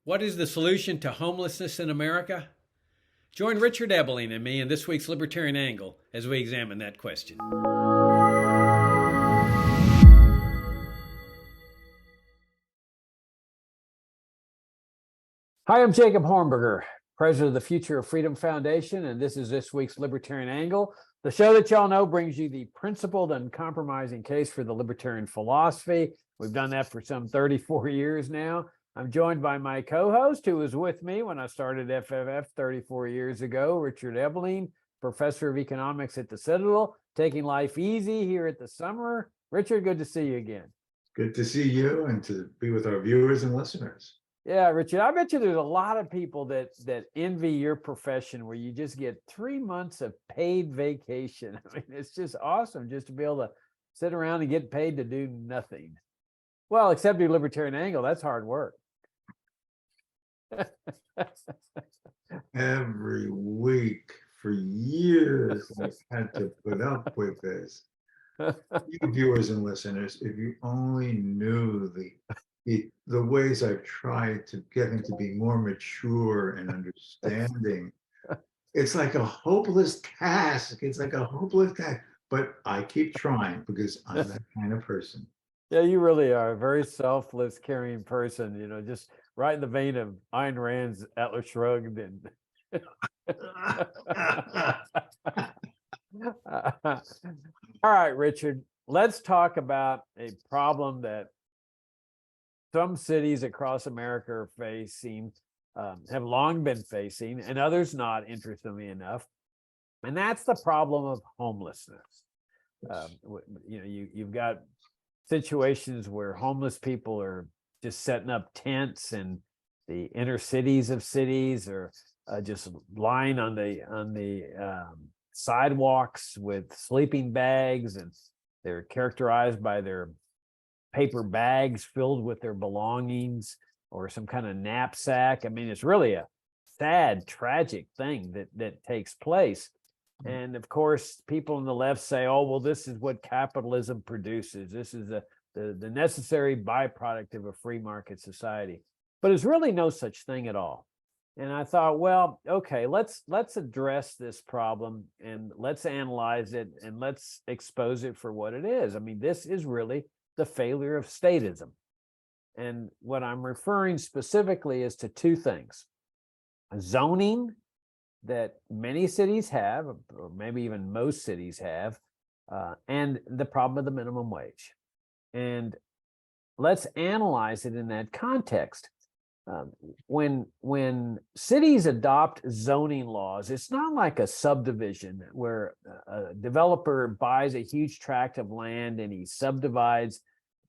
What is the solution to homelessness in America? Join Richard Ebeling and me in this week's Libertarian Angle as we examine that question. Hi, I'm Jacob Hornberger, president of the Future of Freedom Foundation, and this is this week's Libertarian Angle. The show that y'all know brings you the principled and compromising case for the libertarian philosophy. We've done that for some 34 years now. I'm joined by my co-host, who was with me when I started FFF 34 years ago, Richard Ebeling, professor of economics at the Citadel, taking life easy here at the summer. Richard, good to see you again. Good to see you and to be with our viewers and listeners. Yeah, Richard, I bet you there's a lot of people that envy your profession where you just get 3 months of paid vacation. I mean, it's just awesome just to be able to sit around and get paid to do nothing. Well, except do Libertarian Angle, that's hard work. Every week for years, I've had to put up with this. You viewers and listeners, if you only knew the ways I've tried to get him to be more mature and understanding. It's like a hopeless task. But I keep trying because I'm that kind of person. Yeah, you really are a very selfless, caring person, just right in the vein of Ayn Rand's Atlas Shrugged. And all right, Richard, let's talk about a problem that some cities across America are facing, have long been facing, and others not, interestingly enough. And that's the problem of homelessness. You've got situations where homeless people are just setting up tents in the inner cities of cities, or just lying on the sidewalks with sleeping bags, and they're characterized by their paper bags filled with their belongings or some kind of knapsack. I mean, it's really a sad, tragic thing that takes place. And of course, people on the left say, oh, well, this is what capitalism produces. This is the necessary byproduct of a free market society. But it's really no such thing at all. And I thought, well, okay, let's address this problem and let's analyze it and let's expose it for what it is. I mean, this is really the failure of statism. And what I'm referring specifically is to two things: zoning that many cities have, or maybe even most cities have, and the problem of the minimum wage. And let's analyze it in that context. When cities adopt zoning laws, it's not like a subdivision where a developer buys a huge tract of land and he subdivides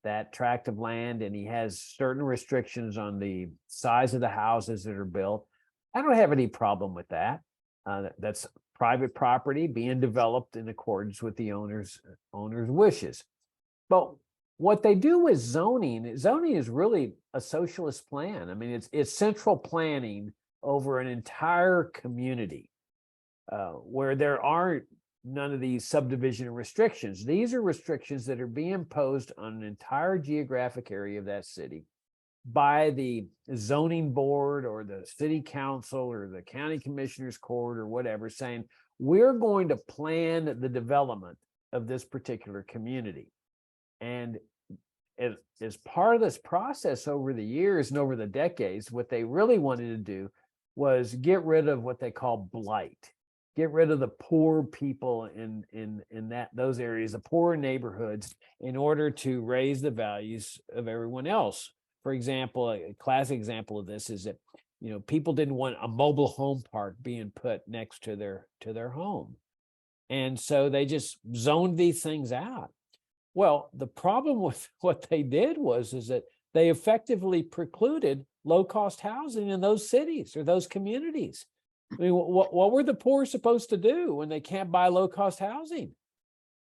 that tract of land and he has certain restrictions on the size of the houses that are built. I don't have any problem with that. That's private property being developed in accordance with the owner's wishes. But what they do with zoning is really a socialist plan. I mean, it's central planning over an entire community where there aren't none of these subdivision restrictions. These are restrictions that are being imposed on an entire geographic area of that city by the zoning board or the city council or the county commissioner's court or whatever, saying, we're going to plan the development of this particular community. And as part of this process over the years and over the decades, what they really wanted to do was get rid of what they call blight, get rid of the poor people in those areas, the poor neighborhoods, in order to raise the values of everyone else. For example, a classic example of this is that people didn't want a mobile home park being put next to their home, and so they just zoned these things out. Well, the problem with what they did is that they effectively precluded low-cost housing in those cities or those communities. I mean, what were the poor supposed to do when they can't buy low-cost housing?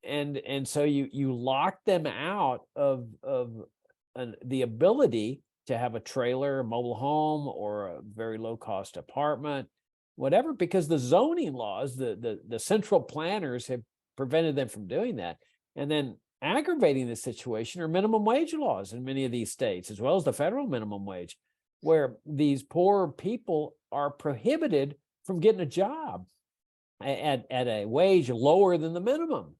And so you lock them out of the ability to have a trailer, a mobile home, or a very low-cost apartment, whatever, because the zoning laws, the central planners have prevented them from doing that. And then aggravating the situation are minimum wage laws in many of these states, as well as the federal minimum wage. where these poor people are prohibited from getting a job at a wage lower than the minimum.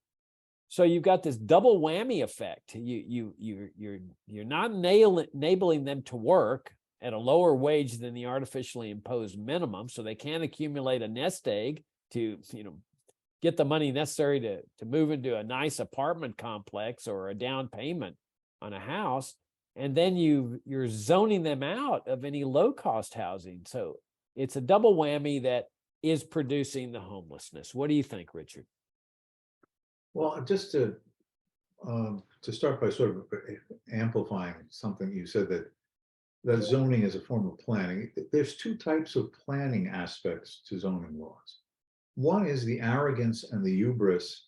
So you've got this double whammy effect. You're not enabling them to work at a lower wage than the artificially imposed minimum, so they can't accumulate a nest egg to, get the money necessary to move into a nice apartment complex or a down payment on a house. And then you're zoning them out of any low-cost housing. So it's a double whammy that is producing the homelessness. What do you think, Richard? Well, just to start by sort of amplifying something you said, that zoning is a form of planning. There's two types of planning aspects to zoning laws. One is the arrogance and the hubris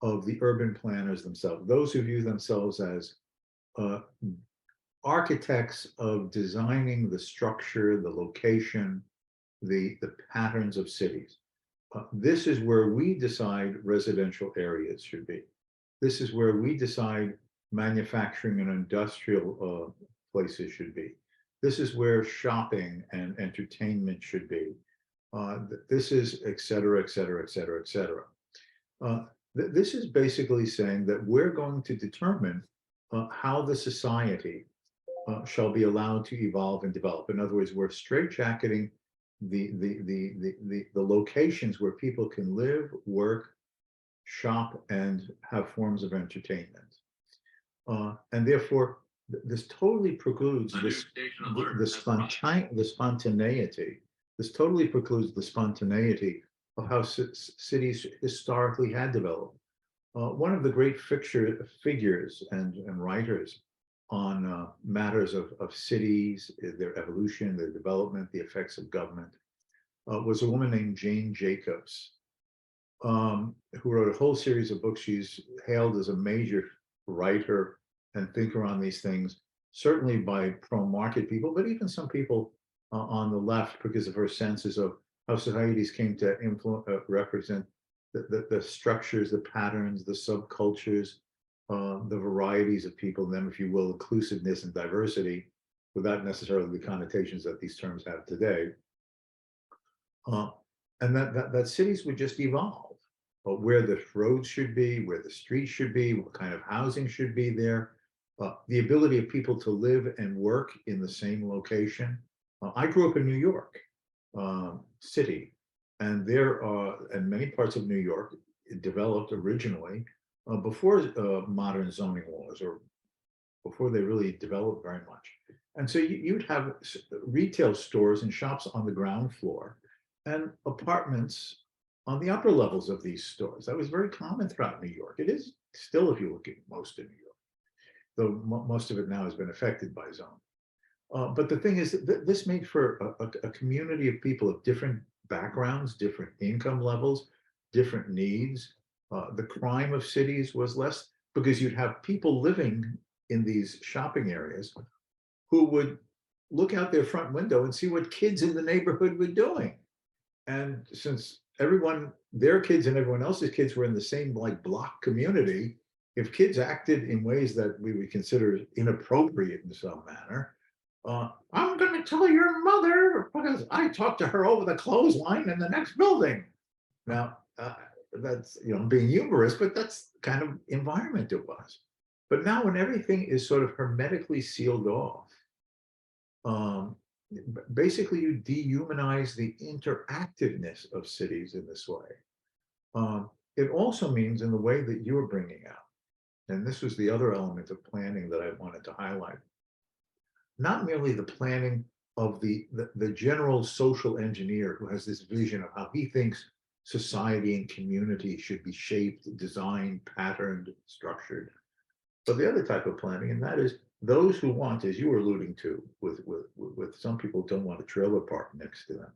of the urban planners themselves, those who view themselves as architects of designing the structure, the location, the patterns of cities. This is where we decide residential areas should be. This is where we decide manufacturing and industrial places should be. This is where shopping and entertainment should be. This is et cetera, et cetera, et cetera, et cetera. This is basically saying that we're going to determine how the society shall be allowed to evolve and develop. In other words, we're straitjacketing the locations where people can live, work, shop, and have forms of entertainment. And therefore, this totally precludes the spontaneity. This totally precludes the spontaneity of how cities historically had developed. One of the great figures and writers on matters of cities, their evolution, their development, the effects of government, was a woman named Jane Jacobs, who wrote a whole series of books. She's hailed as a major writer and thinker on these things, certainly by pro-market people, but even some people on the left, because of her senses of how societies came to represent the structures, the patterns, the subcultures, the varieties of people, and then, if you will, inclusiveness and diversity, without necessarily the connotations that these terms have today. And that cities would just evolve, but where the roads should be, where the streets should be, what kind of housing should be there, the ability of people to live and work in the same location. I grew up in New York City, and there are, in many parts of New York, it developed originally before modern zoning laws, or before they really developed very much. And so you'd have retail stores and shops on the ground floor and apartments on the upper levels of these stores. That was very common throughout New York. It is still, if you look at most of New York, though most of it now has been affected by zoning. But the thing is, this made for a community of people of different backgrounds, different income levels, different needs. The crime of cities was less, because you'd have people living in these shopping areas who would look out their front window and see what kids in the neighborhood were doing. And since their kids and everyone else's kids were in the same block community, if kids acted in ways that we would consider inappropriate in some manner, I'm going to tell your mother because I talked to her over the clothesline in the next building. Now, that's, being humorous, but that's the kind of environment it was. But now, when everything is sort of hermetically sealed off, basically you dehumanize the interactiveness of cities in this way. It also means, in the way that you're bringing out, and this was the other element of planning that I wanted to highlight, not merely the planning of the general social engineer who has this vision of how he thinks society and community should be shaped, designed, patterned, structured, but the other type of planning, and that is those who want, as you were alluding to, with some people don't want a trailer park next to them.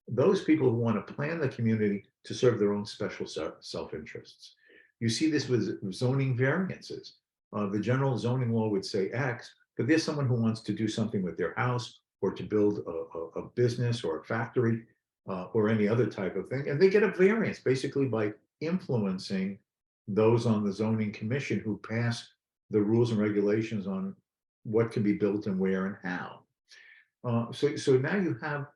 Those people who want to plan the community to serve their own special self-interests. You see this with zoning variances. The general zoning law would say X, but there's someone who wants to do something with their house, or to build a business or a factory, or any other type of thing, and they get a variance basically by influencing those on the zoning commission who pass the rules and regulations on what can be built and where and how. So now you have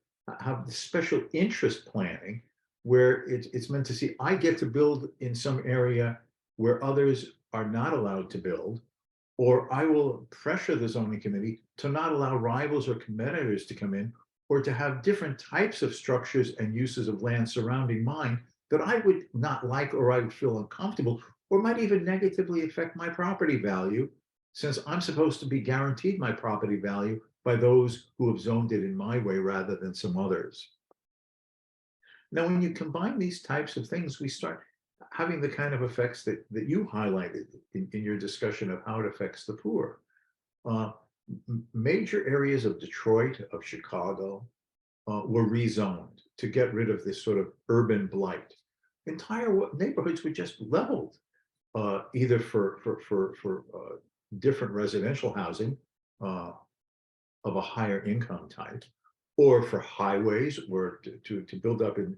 the special interest planning where it's meant to see, I get to build in some area where others are not allowed to build, or I will pressure the zoning committee to not allow rivals or competitors to come in, or to have different types of structures and uses of land surrounding mine that I would not like, or I would feel uncomfortable, or might even negatively affect my property value, since I'm supposed to be guaranteed my property value by those who have zoned it in my way rather than some others. Now, when you combine these types of things, we start having the kind of effects that you highlighted in your discussion of how it affects the poor. Uh, Major areas of Detroit, of Chicago, were rezoned to get rid of this sort of urban blight. Entire neighborhoods were just leveled, either for different residential housing uh, of a higher income type, or for highways, or to build up in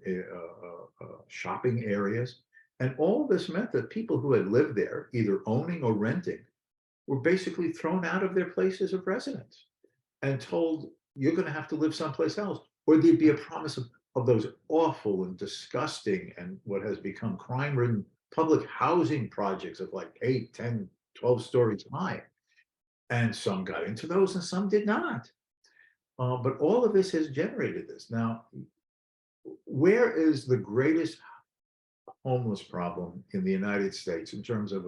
shopping areas. And all this meant that people who had lived there, either owning or renting, were basically thrown out of their places of residence and told, you're going to have to live someplace else. Or there'd be a promise of those awful and disgusting and what has become crime-ridden public housing projects of like 8, 10, 12 stories high. And some got into those and some did not. But all of this has generated this. Now, where is the greatest homeless problem in the United States in terms of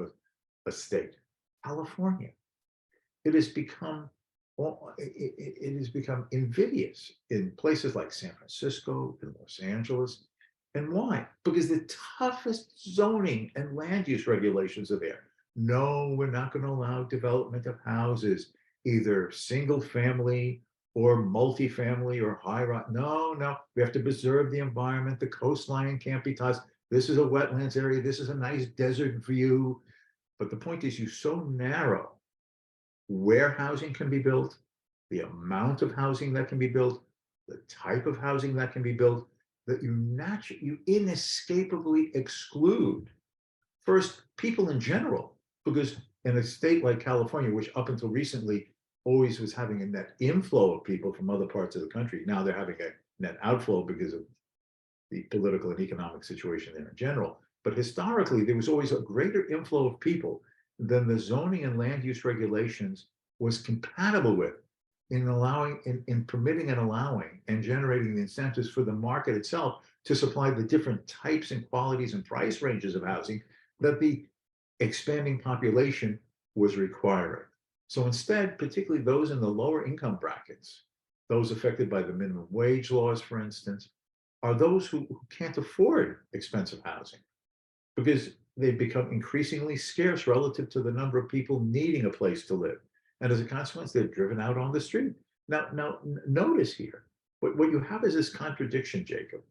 a state? California. It has become it has become invidious in places like San Francisco and Los Angeles. And why? Because the toughest zoning and land use regulations are there. No, we're not going to allow development of houses, either single family or multifamily or high rise. No, no, we have to preserve the environment. The coastline can't be touched. This is a wetlands area. This is a nice desert view. But the point is, you so narrow where housing can be built, the amount of housing that can be built, the type of housing that can be built, that you inescapably exclude first people in general, because in a state like California, which up until recently always was having a net inflow of people from other parts of the country, now they're having a net outflow because of the political and economic situation there in general. But historically, there was always a greater inflow of people than the zoning and land use regulations was compatible with in allowing, in permitting and allowing and generating the incentives for the market itself to supply the different types and qualities and price ranges of housing that the expanding population was requiring. So instead, particularly those in the lower income brackets, those affected by the minimum wage laws, for instance, are those who can't afford expensive housing because they've become increasingly scarce relative to the number of people needing a place to live. And as a consequence, they're driven out on the street. Now notice here, what you have is this contradiction, Jacob.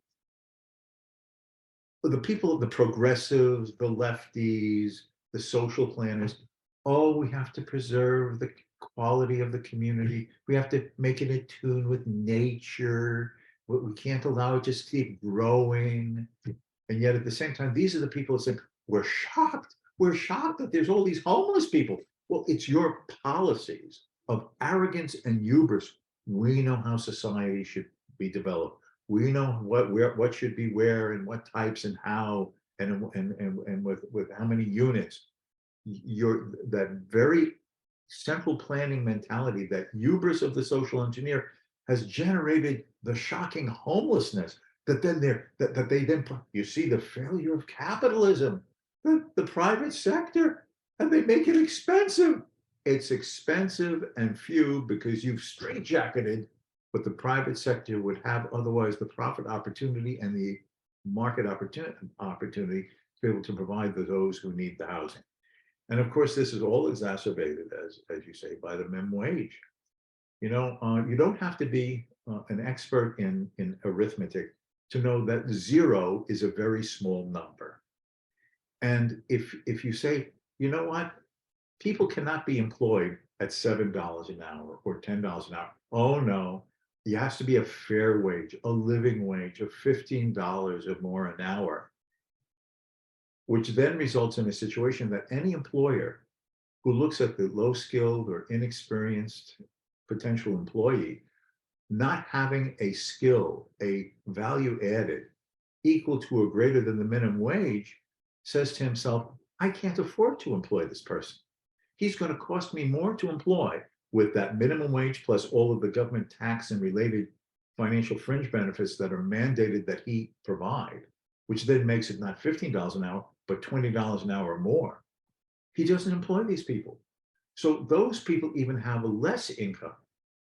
The people, the progressives, the lefties, the social planners, oh, we have to preserve the quality of the community. We have to make it in tune with nature. We can't allow it just to keep growing. And yet at the same time, these are the people that say, we're shocked. We're shocked that there's all these homeless people. Well, it's your policies of arrogance and hubris. We know how society should be developed. We know what should be where and what types and how and with how many units. That very central planning mentality, that hubris of the social engineer, has generated the shocking homelessness that they then you see the failure of capitalism, the private sector, and they make it expensive. It's expensive and few because you've straitjacketed what the private sector would have otherwise, the profit opportunity and the market opportunity to be able to provide for those who need the housing. And of course, this is all exacerbated, as you say, by the minimum wage. You don't have to be an expert in arithmetic to know that 0 is a very small number. And if you say, you know what, people cannot be employed at $7 an hour or $10 an hour. Oh no, it has to be a fair wage, a living wage of $15 or more an hour, which then results in a situation that any employer who looks at the low skilled or inexperienced potential employee not having a skill, a value added equal to or greater than the minimum wage, says to himself, I can't afford to employ this person. He's going to cost me more to employ with that minimum wage plus all of the government tax and related financial fringe benefits that are mandated that he provide, which then makes it not $15 an hour, but $20 an hour or more. He doesn't employ these people. So those people even have less income,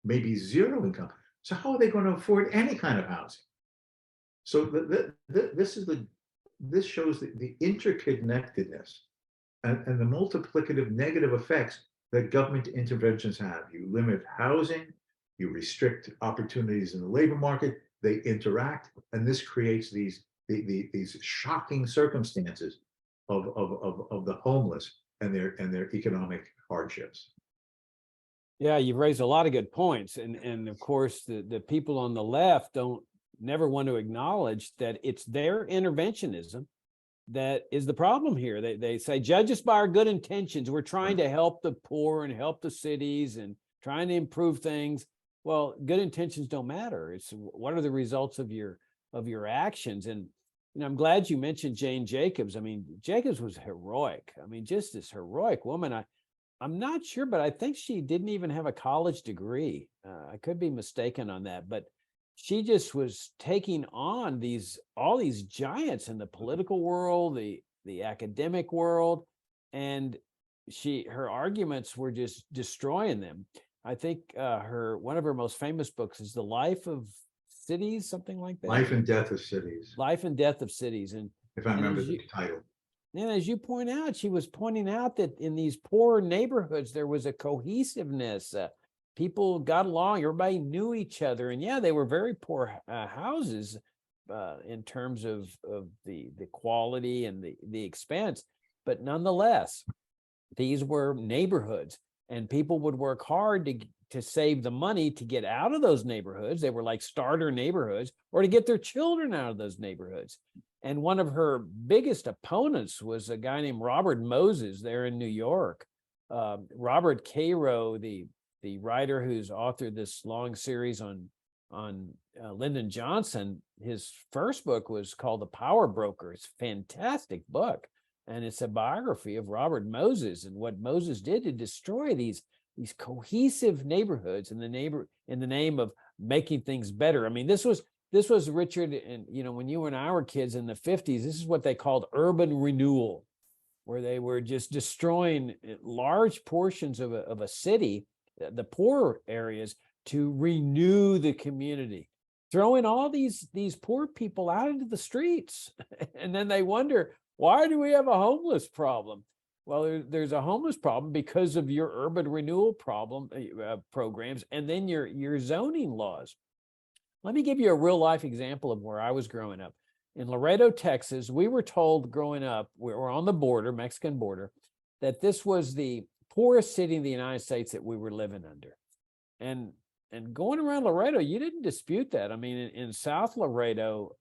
maybe zero income. So how are they going to afford any kind of housing? So this shows the interconnectedness and the multiplicative negative effects that government interventions have. You limit housing, you restrict opportunities in the labor market, they interact, and this creates these shocking circumstances of the homeless and their economic hardships. Yeah, you've raised a lot of good points. And of course, the people on the left don't never want to acknowledge that it's their interventionism that is the problem here. They say, judge us by our good intentions. We're trying to help the poor and help the cities and trying to improve things. Well, good intentions don't matter. It's what are the results of your actions? And I'm glad you mentioned Jane Jacobs. I mean, Jacobs was heroic. I mean, just this heroic woman. I'm not sure, but I think she didn't even have a college degree. I could be mistaken on that, but she just was taking on all these giants in the political world, the academic world, and her arguments were just destroying them. I think one of her most famous books is The Life of Cities, something like that. Life and Death of Cities. Life and Death of Cities. And if I remember the title. And as you point out, she was pointing out that in these poor neighborhoods, there was a cohesiveness. People got along, everybody knew each other. And yeah, they were very poor houses in terms of the quality and the expense. But nonetheless, these were neighborhoods and people would work hard to save the money to get out of those neighborhoods. They were like starter neighborhoods, or to get their children out of those neighborhoods. And one of her biggest opponents was a guy named Robert Moses there in New York. Robert Cairo, the writer who's authored this long series on Lyndon Johnson, his first book was called The Power Broker. It's a fantastic book. And it's a biography of Robert Moses and what Moses did to destroy these cohesive neighborhoods in the name of making things better. I mean, this was Richard, and when you and I were kids in the 50s, this is what they called urban renewal, where they were just destroying large portions of a city, the poor areas, to renew the community, throwing all these poor people out into the streets. And then they wonder, why do we have a homeless problem? Well, there's a homeless problem because of your urban renewal programs, and then your zoning laws. Let me give you a real life example of where I was growing up. In Laredo, Texas, we were told growing up, we were on the border, Mexican border, that this was the poorest city in the United States that we were living under. And going around Laredo, you didn't dispute that. I mean, in South Laredo,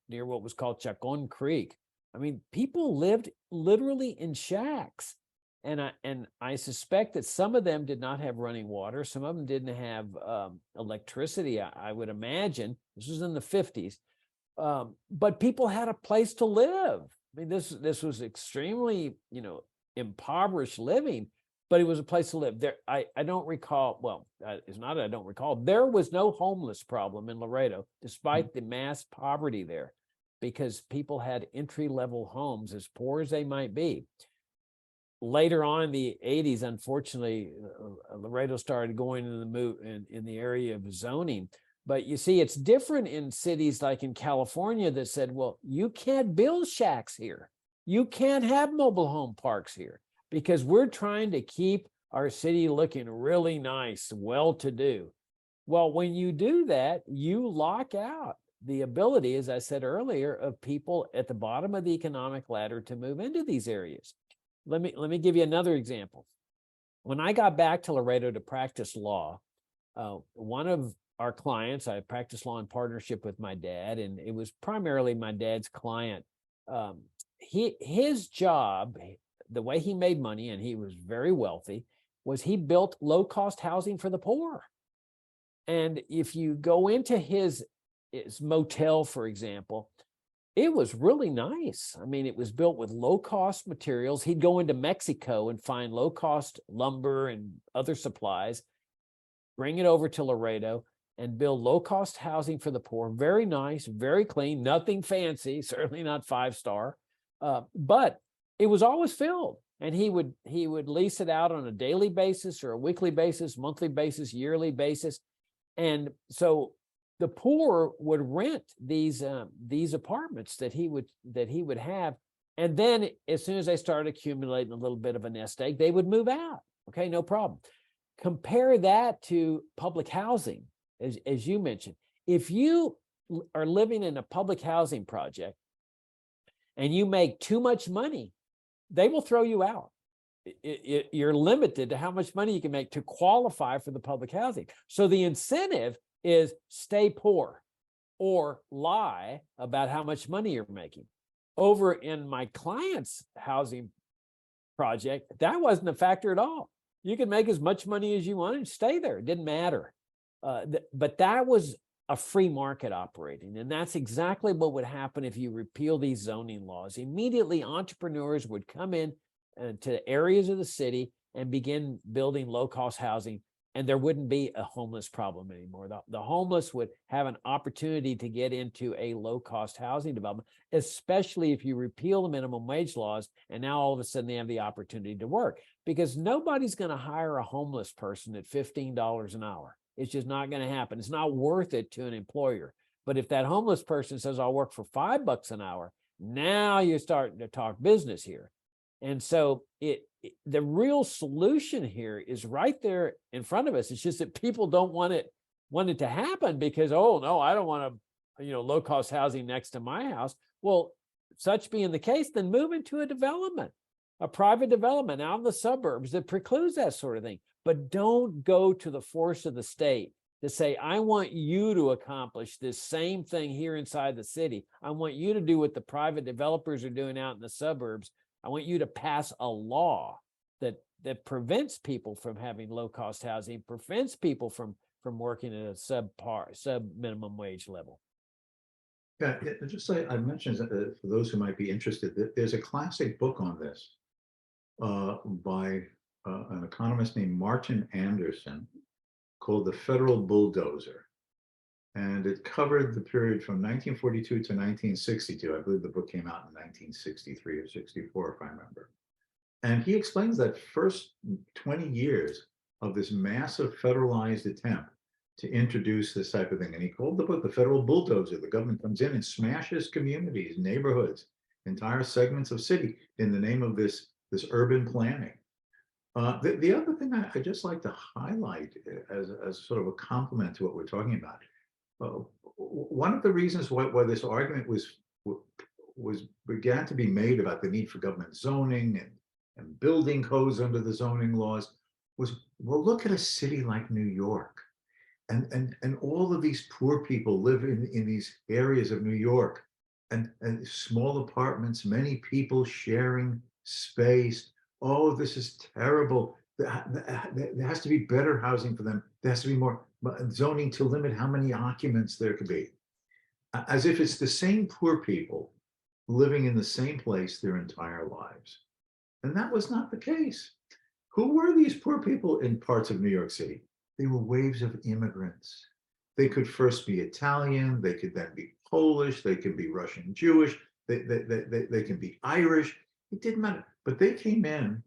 near what was called Chacon Creek, I mean, people lived literally in shacks. And I suspect that some of them did not have running water. Some of them didn't have electricity, I would imagine. This was in the 50s. But people had a place to live. I mean, this was extremely, impoverished living, but it was a place to live. There, I don't recall, well, it's not that I don't recall, there was no homeless problem in Laredo, despite the mass poverty there, because people had entry-level homes, as poor as they might be. Later on in the 80s, unfortunately, Laredo started going in the area of zoning. But you see, it's different in cities like in California that said, well, you can't build shacks here. You can't have mobile home parks here because we're trying to keep our city looking really nice, well-to-do. Well, when you do that, you lock out the ability, as I said earlier, of people at the bottom of the economic ladder to move into these areas. Let me give you another example. When I got back to Laredo to practice law, one of our clients, I practiced law in partnership with my dad, and it was primarily my dad's client. His job, the way he made money, and he was very wealthy, was he built low-cost housing for the poor. And if you go into his motel, for example, it was really nice. I mean, it was built with low-cost materials. He'd go into Mexico and find low-cost lumber and other supplies, bring it over to Laredo, and build low-cost housing for the poor. Very nice, very clean, nothing fancy, certainly not 5-star, but it was always filled. And he would lease it out on a daily basis or a weekly basis, monthly basis, yearly basis. And so the poor would rent these apartments that he would have. And then as soon as they started accumulating a little bit of a nest egg, they would move out. Okay, no problem. Compare that to public housing, as you mentioned. If you are living in a public housing project and you make too much money, they will throw you out. You're limited to how much money you can make to qualify for the public housing. So the incentive is stay poor or lie about how much money you're making. Over in my client's housing project, that wasn't a factor at all. You could make as much money as you wanted and stay there. It didn't matter. But that was a free market operating. And that's exactly what would happen if you repeal these zoning laws. Immediately, entrepreneurs would come in to areas of the city and begin building low-cost housing, and there wouldn't be a homeless problem anymore. The homeless would have an opportunity to get into a low-cost housing development, especially if you repeal the minimum wage laws, and now all of a sudden they have the opportunity to work, because nobody's going to hire a homeless person at $15 an hour. It's just not going to happen. It's not worth it to an employer. But if that homeless person says, I'll work for $5 an hour, now you're starting to talk business here. And so the real solution here is right there in front of us. It's just that people don't want it to happen because, oh no, I don't want low-cost housing next to my house. Well, such being the case, then move into a private development out in the suburbs that precludes that sort of thing. But don't go to the force of the state to say, I want you to accomplish this same thing here inside the city. I want you to do what the private developers are doing out in the suburbs. I want you to pass a law that prevents people from having low-cost housing, prevents people from working at a sub minimum wage level. Yeah, just like I mentioned, for those who might be interested, there's a classic book on this by an economist named Martin Anderson called The Federal Bulldozer. And it covered the period from 1942 to 1962. I believe the book came out in 1963 or 64, if I remember. And he explains that first 20 years of this massive federalized attempt to introduce this type of thing. And he called the book The Federal Bulldozer. The government comes in and smashes communities, neighborhoods, entire segments of city in the name of this urban planning. The other thing I just like to highlight as sort of a compliment to what we're talking about, one of the reasons why this argument began to be made about the need for government zoning and building codes under the zoning laws was, well, look at a city like New York, and all of these poor people live in these areas of New York, and small apartments, many people sharing space. Oh, this is terrible. There has to be better housing for them. There has to be more zoning to limit how many occupants there could be. As if it's the same poor people living in the same place their entire lives. And that was not the case. Who were these poor people in parts of New York City? They were waves of immigrants. They could first be Italian, they could then be Polish, they could be Russian Jewish, they can be Irish. It didn't matter. But they came in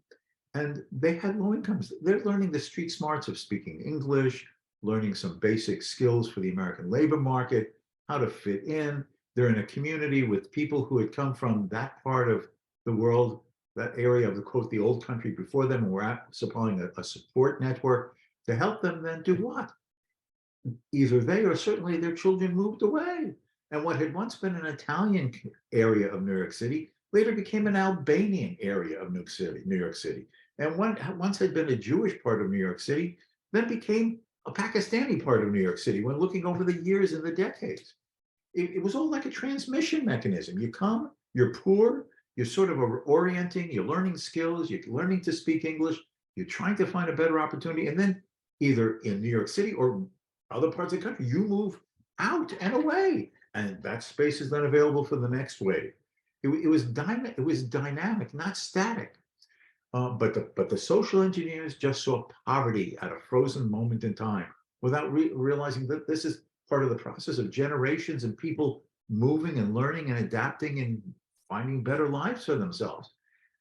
and they had low incomes. They're learning the street smarts of speaking English, learning some basic skills for the American labor market, how to fit in. They're in a community with people who had come from that part of the world, that area of the quote, the old country before them, and were supplying a support network to help them then do what? Either they or certainly their children moved away. And what had once been an Italian area of New York City later became an Albanian area of New York City. And once had been a Jewish part of New York City, then became a Pakistani part of New York City when looking over the years and the decades. It was all like a transmission mechanism. You come, you're poor, you're sort of orienting, you're learning skills, you're learning to speak English, you're trying to find a better opportunity, and then either in New York City or other parts of the country. You move out and away, and that space is then available for the next wave. It was dynamic, not static. But the social engineers just saw poverty at a frozen moment in time without realizing that this is part of the process of generations and people moving and learning and adapting and finding better lives for themselves.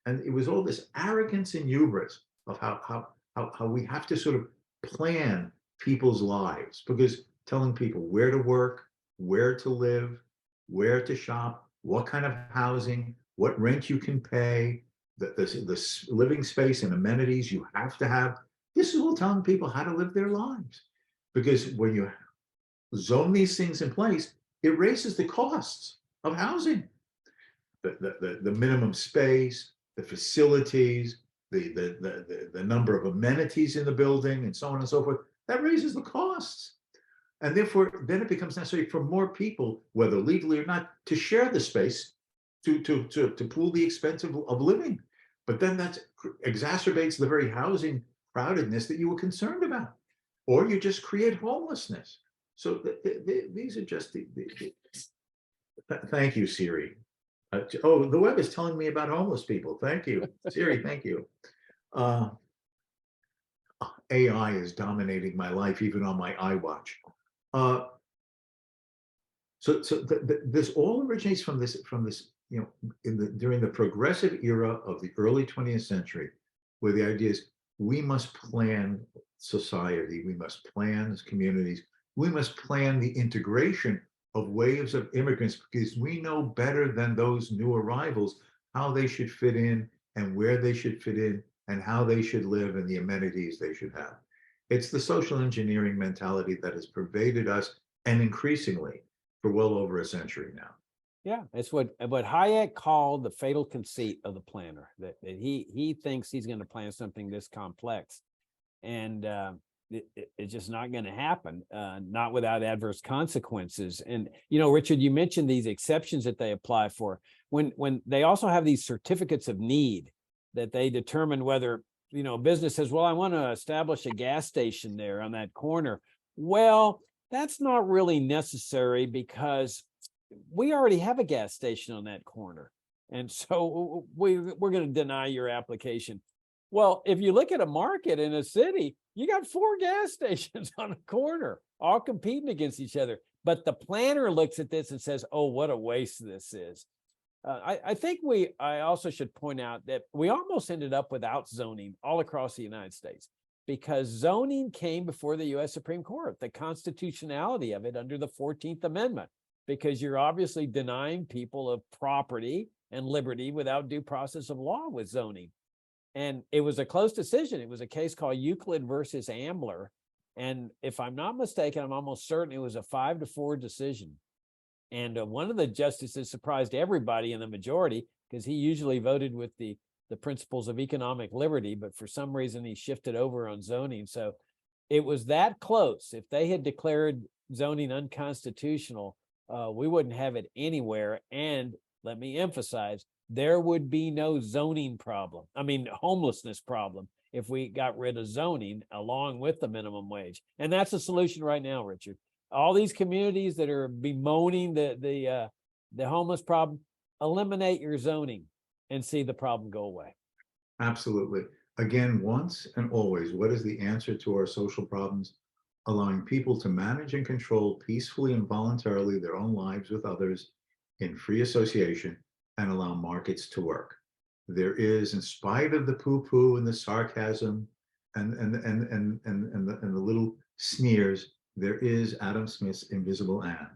And it was all this arrogance and hubris of how we have to sort of plan people's lives, because telling people where to work, where to live, where to shop, what kind of housing, what rent you can pay, the living space and amenities you have to have. This is all telling people how to live their lives. Because when you zone these things in place, it raises the costs of housing. The minimum space, the facilities, the number of amenities in the building, and so on and so forth, that raises the costs. And therefore, then it becomes necessary for more people, whether legally or not, to share the space to pool the expense of living. But then that exacerbates the very housing crowdedness that you were concerned about, or you just create homelessness. So these are just thank you, Siri. Oh, the web is telling me about homeless people. Thank you, Siri. Thank you. AI is dominating my life, even on my iWatch. So this all originates from this, you know, during the progressive era of the early 20th century, where the idea is we must plan society, we must plan as communities, we must plan the integration of waves of immigrants, because we know better than those new arrivals how they should fit in and where they should fit in and how they should live and the amenities they should have. It's the social engineering mentality that has pervaded us, and increasingly for well over a century now. Yeah, it's what Hayek called the fatal conceit of the planner, that he thinks he's going to plan something this complex, and it's just not going to happen, not without adverse consequences. And, you know, Richard, you mentioned these exceptions that they apply for when they also have these certificates of need that they determine whether, you know, a business says, well, I want to establish a gas station there on that corner. Well, that's not really necessary because we already have a gas station on that corner. And so we're going to deny your application. Well, if you look at a market in a city, you got 4 gas stations on a corner, all competing against each other. But the planner looks at this and says, oh, what a waste this is. I think I also should point out that we almost ended up without zoning all across the United States, because zoning came before the U.S. Supreme Court, the constitutionality of it under the 14th Amendment, because you're obviously denying people of property and liberty without due process of law with zoning. And it was a close decision. It was a case called Euclid versus Ambler. And if I'm not mistaken, I'm almost certain it was a 5-4 decision. And one of the justices surprised everybody in the majority, because he usually voted with the principles of economic liberty, but for some reason he shifted over on zoning. So it was that close. If they had declared zoning unconstitutional, we wouldn't have it anywhere. And let me emphasize, there would be no zoning problem. I mean, homelessness problem, if we got rid of zoning along with the minimum wage. And that's the solution right now, Richard. All these communities that are bemoaning the homeless problem, eliminate your zoning and see the problem go away. Absolutely. Again, once and always, what is the answer to our social problems? Allowing people to manage and control peacefully and voluntarily their own lives with others in free association, and allow markets to work. There is, in spite of the poo-poo and the sarcasm and the little sneers, there is Adam Smith's invisible hand.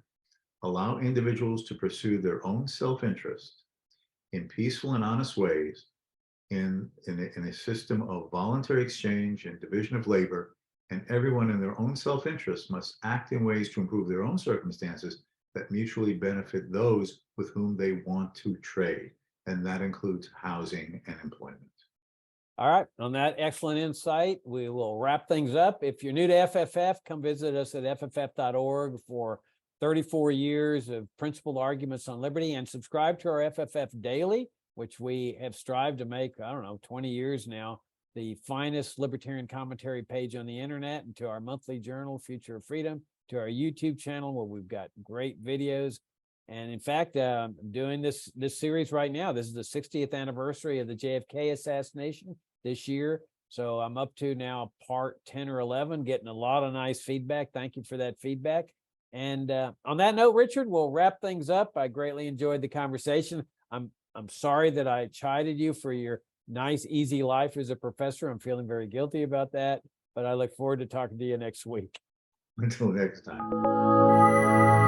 Allow individuals to pursue their own self-interest in peaceful and honest ways, in a system of voluntary exchange and division of labor, and everyone in their own self-interest must act in ways to improve their own circumstances that mutually benefit those with whom they want to trade. And that includes housing and employment. All right. On that excellent insight, we will wrap things up. If you're new to FFF, come visit us at fff.org for 34 years of principled arguments on liberty, and subscribe to our FFF Daily, which we have strived to make, I don't know, 20 years now, the finest libertarian commentary page on the internet, and to our monthly journal, Future of Freedom, to our YouTube channel where we've got great videos. And in fact, I'm doing this series right now. This is the 60th anniversary of the JFK assassination this year. So I'm up to now part 10 or 11, getting a lot of nice feedback. Thank you for that feedback. And on that note, Richard, we'll wrap things up. I greatly enjoyed the conversation. I'm sorry that I chided you for your nice, easy life as a professor. I'm feeling very guilty about that, but I look forward to talking to you next week. Until next time.